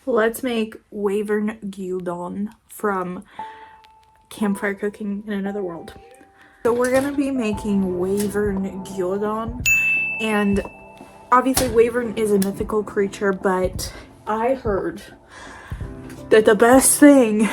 Let's make Wyvern Gyudon from Campfire Cooking in Another World. So we're gonna be making Wyvern Gyudon, and obviously Wyvern is a mythical creature, but I heard that the best thing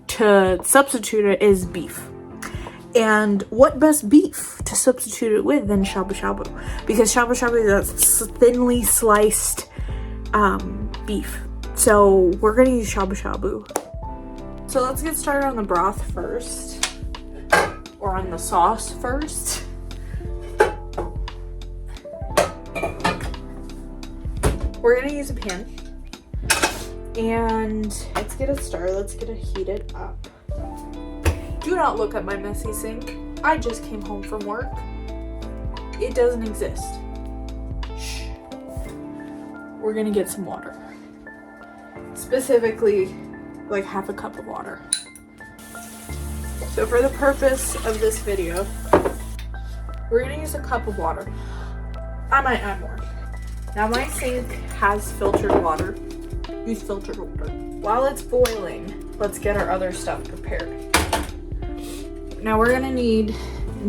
to substitute it is beef. And what best beef to substitute it with than shabu shabu? Because shabu shabu is a thinly sliced beef. So we're gonna use shabu shabu. So let's get started on the broth first, or on the sauce first. We're gonna use a pan, and let's get it started. Let's get it heated up. Do not look at my messy sink. I just came home from work. It doesn't exist. Shh. We're gonna get some water. Specifically, like half a cup of water. So for the purpose of this video, we're gonna use a cup of water. I might add more. Now my sink has filtered water. Use filtered water. While it's boiling, let's get our other stuff prepared. Now we're gonna need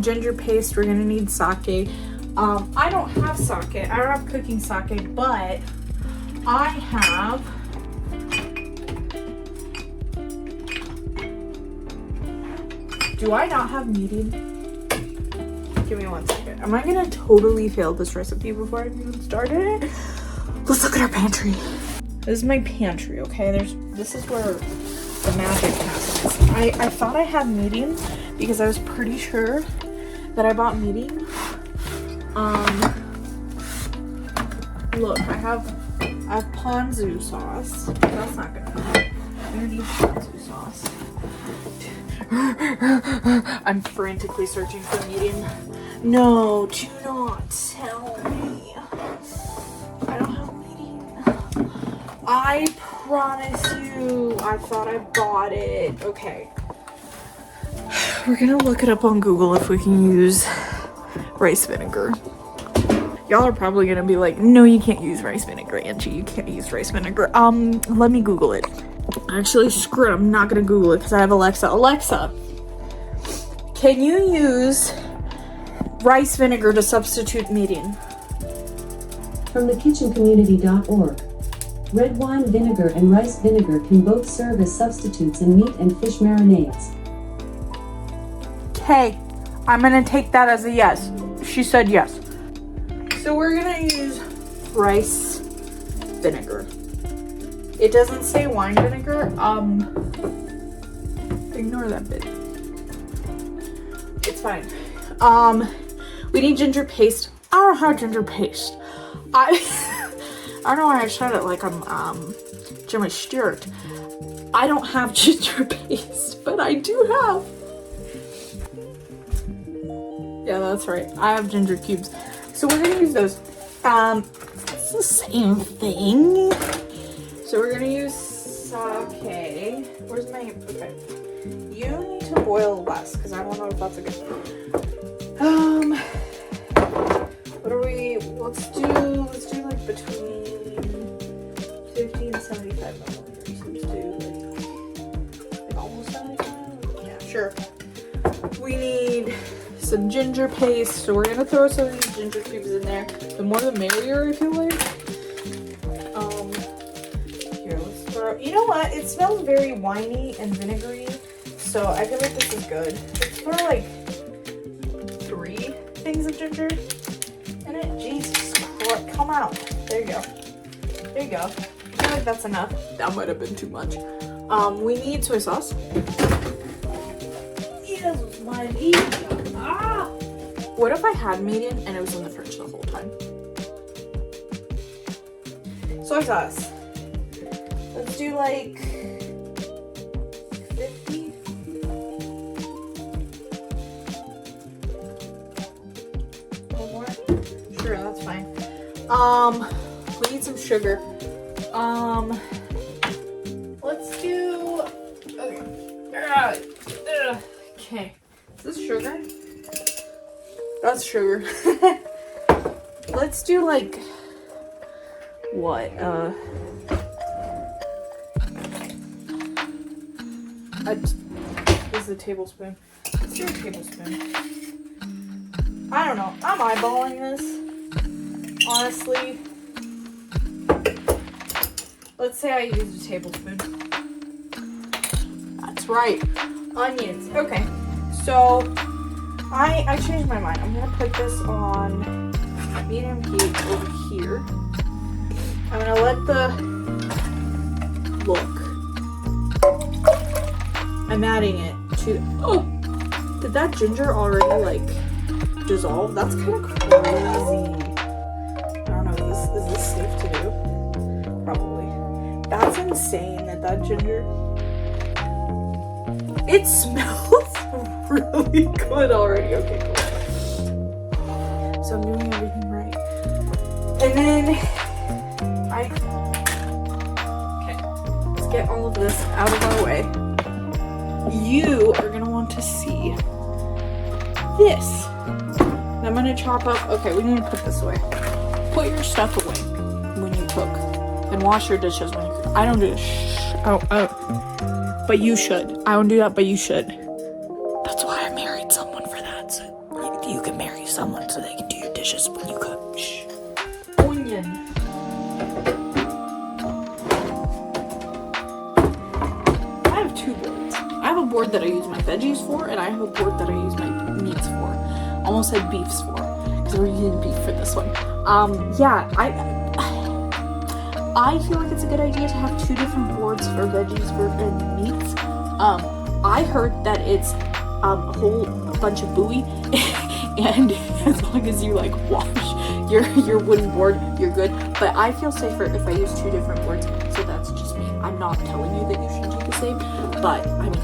ginger paste, we're gonna need sake. I don't have sake, I don't have cooking sake, but I have do I not have mirin? Give me 1 second. Am I gonna totally fail this recipe before I've even started it? Let's look at our pantry. This is my pantry, okay? This is where the magic happens. I thought I had mirin because I was pretty sure that I bought mirin. Look, I have ponzu sauce. That's not good enough. I'm gonna need ponzu sauce. I'm frantically searching for mirin. No, do not tell me. I don't have mirin. I promise you, I thought I bought it. Okay. We're gonna look it up on Google if we can use rice vinegar. Y'all are probably gonna be like, no, you can't use rice vinegar, Angie. You can't use rice vinegar. Let me Google it. Actually, screw it. I'm not gonna Google it because I have Alexa. Alexa, can you use rice vinegar to substitute mirin? From thekitchencommunity.org. Red wine vinegar and rice vinegar can both serve as substitutes in meat and fish marinades. Okay, I'm gonna take that as a yes. She said yes. So we're gonna use rice vinegar. It doesn't say wine vinegar. Ignore that bit. It's fine. We need ginger paste. I don't have ginger paste. I don't know why I said it like I'm Jimmy Stewart. I don't have ginger paste, but I do have. Yeah, that's right. I have ginger cubes. So we're gonna use those. It's the same thing. So we're gonna use sake. Where's my, okay. You need to boil less because I don't know if that's a good. What are we, let's do like between 50 and 75 milliliters. Let's do like almost 75. Yeah, sure. We need some ginger paste, so we're gonna throw some of these ginger cubes in there. The more the merrier, I feel like. Here, let's throw. You know what? It smells very winey and vinegary, so I feel like this is good. Let's throw like 3 things of ginger in it. Jesus Christ, come out! There you go. There you go. I feel like that's enough. That might have been too much. We need soy sauce. Yes, my Ah! What if I had mirin and it was in the fridge the whole time? Soy sauce. Let's do like 50. More? Sure, that's fine. We need some sugar. Let's do. Okay. Is this sugar? That's sugar. Let's do like what? This is a tablespoon. Let's do a tablespoon. I don't know. I'm eyeballing this. Honestly. Let's say I used a tablespoon. That's right. Onions. Okay. So, I changed my mind. I'm going to put this on medium heat over here. I'm going to let the... Look. I'm adding it to... Oh! Did that ginger already, like, dissolve? That's kind of crazy. I don't know. Is this safe to do? Probably. That's insane that ginger... It smells really good already. Okay, cool. So I'm doing everything right. And then... Okay. Let's get all of this out of our way. You are going to want to see this. And I'm going to chop up... Okay, we need to put this away. Put your stuff away when you cook. And wash your dishes when you cook. I don't do this. But you should. I don't do that, but you should. That's why I married someone for that. So you can marry someone so they can do your dishes when you cook. Shh. Onion. I have two boards. I have a board that I use my veggies for, and I have a board that I use my meats for. Almost said beefs for, because we're using beef for this one. Yeah, I feel like it's a good idea to have two different boards for veggies and meats. I heard that it's a whole bunch of buoy, and as long as you like wash your wooden board, you're good. But I feel safer if I use two different boards. So that's just me. I'm not telling you that you should do the same, but I mean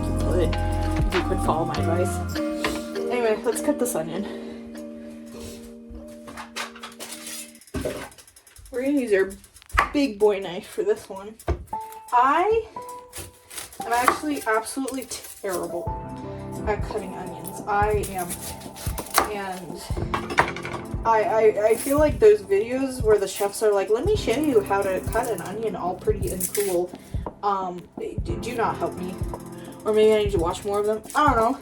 you could follow my advice. Anyway, let's cut this onion. We're gonna use our big boy knife for this one. I am actually absolutely terrible at cutting onions. I am. And I feel like those videos where the chefs are like, let me show you how to cut an onion all pretty and cool, do not help me. Or maybe I need to watch more of them. I don't know.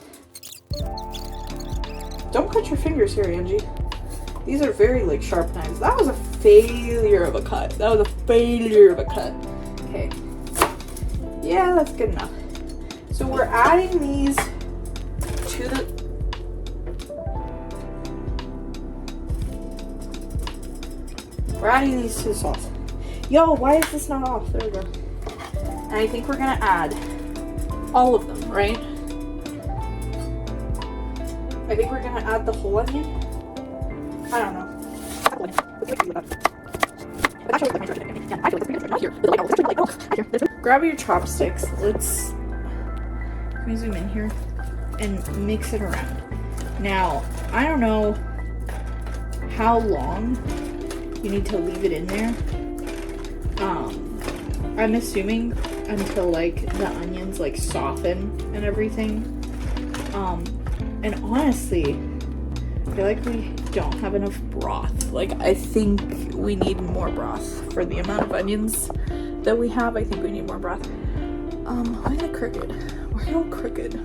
Don't cut your fingers here, Angie. These are very, like, sharp knives. That was a failure of a cut. Okay. Yeah, that's good enough. So we're adding these to the... We're adding these to the sauce. Yo, why is this not off? There we go. And I think we're gonna add all of them, right? I think we're gonna add the whole onion. I don't know. Grab your chopsticks. Let's zoom in here and mix it around. Now, I don't know how long you need to leave it in there. I'm assuming until like the onions like soften and everything. And honestly, I feel like we don't have enough broth. Like, I think we need more broth for the amount of onions that we have. I think we need more broth. Why is it crooked? Why are you all crooked?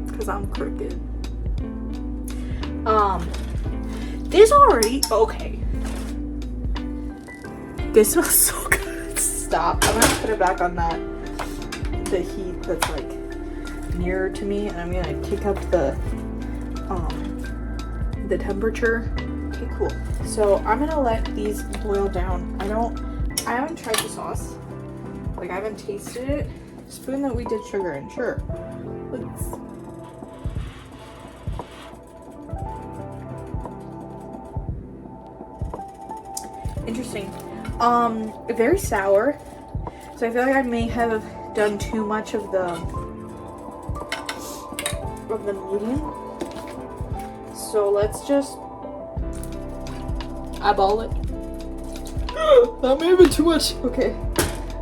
Because I'm crooked. This already, okay. This smells so good. Stop. I'm gonna put it back on the heat that's like nearer to me, and I'm gonna kick up the temperature. Okay, cool. So I'm gonna let these boil down. I haven't tried the sauce. Like, I haven't tasted it. Spoon that we did sugar in, sure. Let's... Interesting. Very sour. So I feel like I may have done too much of the medium. So let's just eyeball it. That may have been too much. Okay.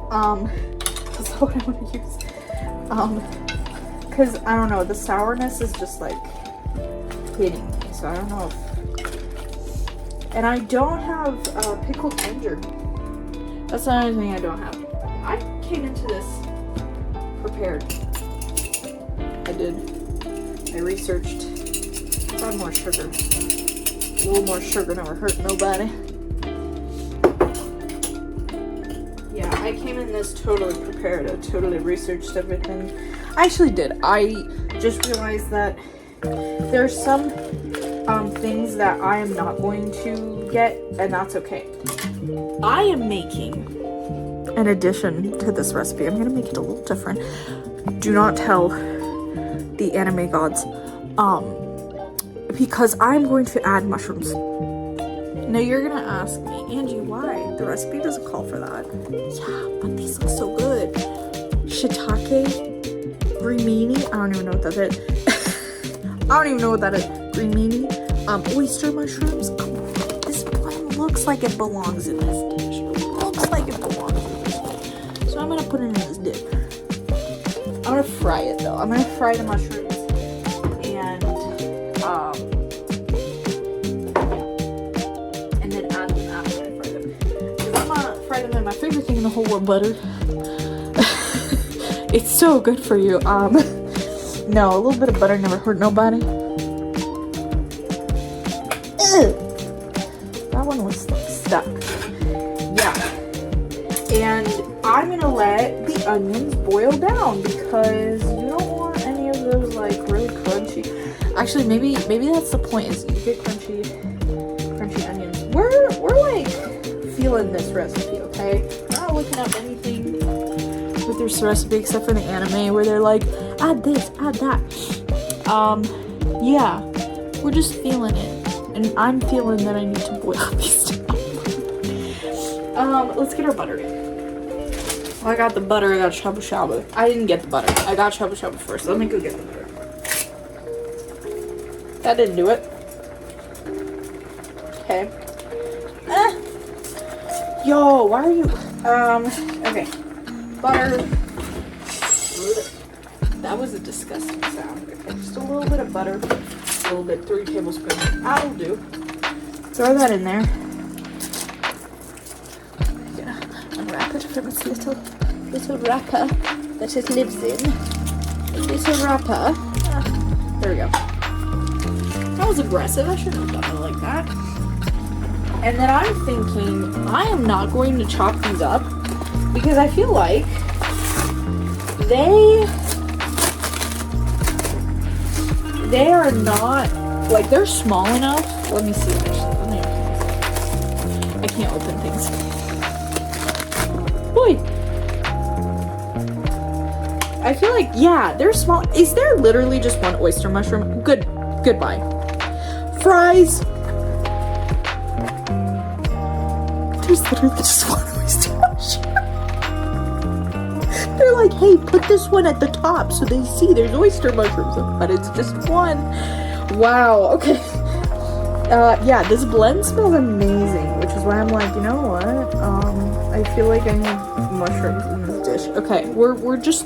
That's not what I want to use. Because I don't know, the sourness is just like hitting me. So I don't know if... And I don't have pickled ginger. That's another thing I don't have. I came into this prepared. I did. I researched. Add more sugar. A little more sugar never hurt nobody. Yeah, I came in this totally prepared. I totally researched everything. I actually did. I just realized that there's some things that I am not going to get, and that's okay. I am making an addition to this recipe. I'm gonna make it a little different. Do not tell the anime gods, because I'm going to add mushrooms. Now you're gonna ask me, Angie, why? The recipe doesn't call for that. Yeah, but these look so good. Shiitake, grimini, I don't even know what that is. I don't even know what that is. Grimini, oyster mushrooms. This blend looks like it belongs in this dish. It looks like it belongs in this dish. So I'm gonna put it in this dip. I'm gonna fry it though. I'm gonna fry the mushrooms and then add them after I fry them. Because I'm gonna fry them in my favorite thing in the whole world, butter. It's so good for you. No, a little bit of butter never hurt nobody. Ew. That one was stuck. Yeah. And I'm gonna let the onions boil down because you don't want any of those like really crunchy. Actually, maybe that's the point, is you get crunchy onions. We're like feeling this recipe, okay? We're not looking up anything with this recipe except for the anime where they're like, add this, add that. Yeah, we're just feeling it, and I'm feeling that I need to boil these down. Let's get our butter. I got the butter, I got shabu shabu. I didn't get the butter. I got shabu shabu first. Let me go get the butter. That didn't do it. Okay. Yo, why are you... Okay. Butter. That was a disgusting sound. Okay, just a little bit of butter. A little bit, 3 tablespoons. That'll do. Throw that in there. Unwrap it from its little wrapper that it lives in. Little wrapper. There we go. That was aggressive. I shouldn't have done it like that. And then I'm thinking I am not going to chop these up because I feel like they are not, like, they're small enough. Let me see. Actually, I can't open things. Boy, I feel like, yeah, they're small. Is there literally just one oyster mushroom? Goodbye. Fries. There's literally just one oyster mushroom. They're like, hey, put this one at the top so they see there's oyster mushrooms, but it's just one. Wow. Okay. Yeah, this blend smells amazing, which is why I'm like, you know what? I feel like I need mushrooms in this dish. Okay, we're just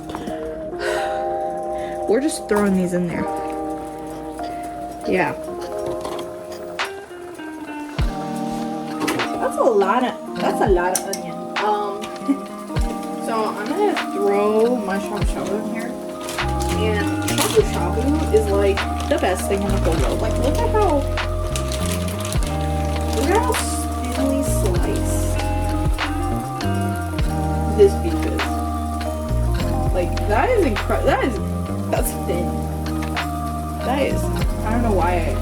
throwing these in there. Yeah. That's a lot of onion. So I'm gonna throw my shabu shabu in here. And shabu shabu is like the best thing in the whole world. Like, look at how thinly sliced this beef is. Like, that is incredible. That's thin. That is, I don't know why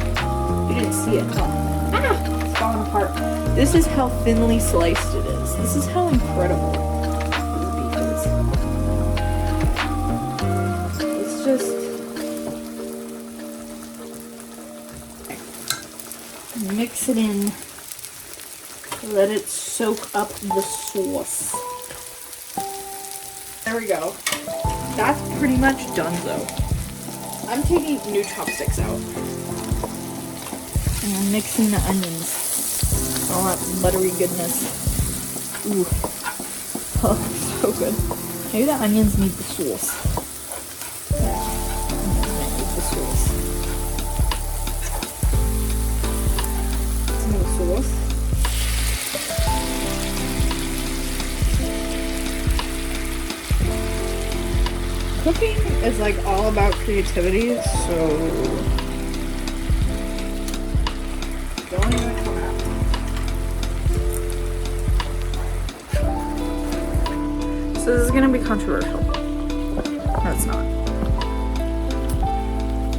you didn't see it. Oh. It's falling apart. This is how thinly sliced it is. This is how incredible this beef is. It's just mix it in. Let it soak up the sauce. There we go. That's pretty much done though. I'm taking new chopsticks out. And I'm mixing the onions. All that buttery goodness. Ooh. Oh, so good. Maybe the onions need the sauce. Need the sauce. Some of the sauce. Cooking is like all about creativity, so don't even come at me. So this is gonna be controversial. No, it's not.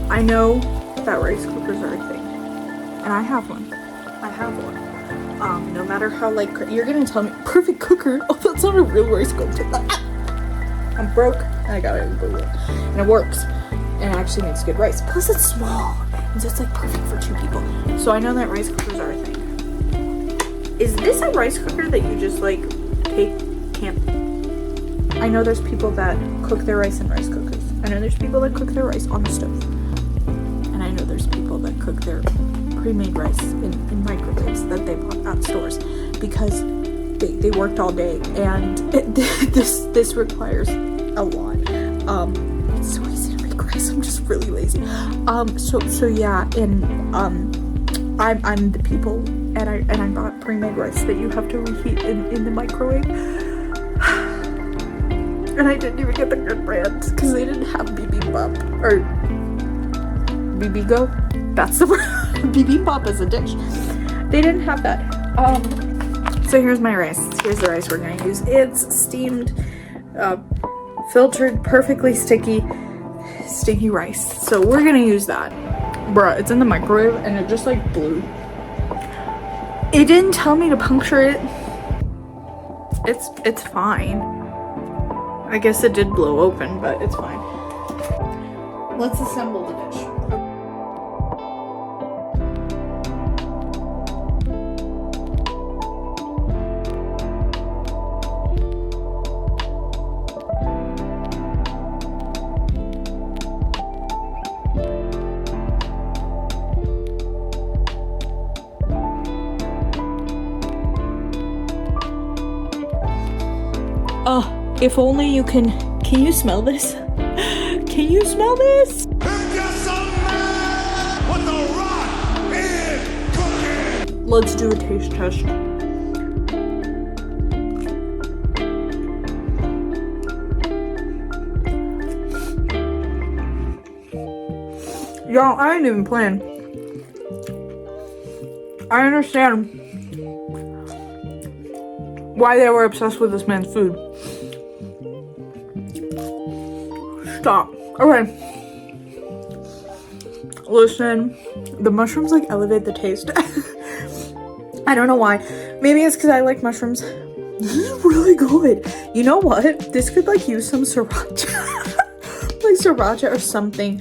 I know that rice cookers are a thing, and I have one. No matter how like you're gonna tell me perfect cooker. Oh, that's not a real rice cooker. I'm broke and I got it and it works and it actually makes good rice. Plus it's small and so it's like perfect for 2 people. So I know that rice cookers are a thing. Is this a rice cooker that you just like can't? I know there's people that cook their rice in rice cookers. I know there's people that cook their rice on the stove. And I know there's people that cook their pre-made rice in microwaves that they bought at stores because they worked all day and this requires a lot. It's so easy to make rice. I'm just really lazy. So yeah, and I'm the people, and I bought pre-made rice that you have to reheat in the microwave. And I didn't even get the good brand because they didn't have bibimbap or bibigo. That's the word. Bibimbap is a dish. They didn't have that. So here's my rice. Here's the rice we're gonna use. It's steamed, filtered, perfectly sticky rice. So we're gonna use that. Bruh, it's in the microwave and it just like blew. It didn't tell me to puncture it. It's fine. I guess it did blow open, but it's fine. Let's assemble the dish. Oh, if only you can you smell this? Can you smell this? Let's do a taste test. Y'all, I ain't even playing. I understand why they were obsessed with this man's food. Stop. Okay. Listen, the mushrooms like elevate the taste. I don't know why. Maybe it's because I like mushrooms. This is really good. You know what? This could like use some sriracha. Like sriracha or something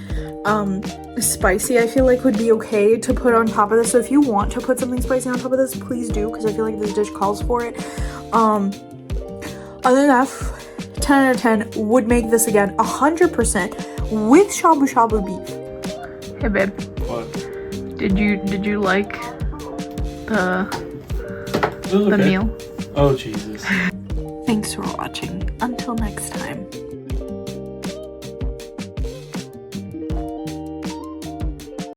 spicy. I feel like would be okay to put on top of this. So if you want to put something spicy on top of this, please do, because I feel like this dish calls for it. Other than that, 10 out of 10 would make this again 100% with shabu shabu beef. Hey babe. What? Did you like the Okay. meal? Oh Jesus. Thanks for watching. Until next time.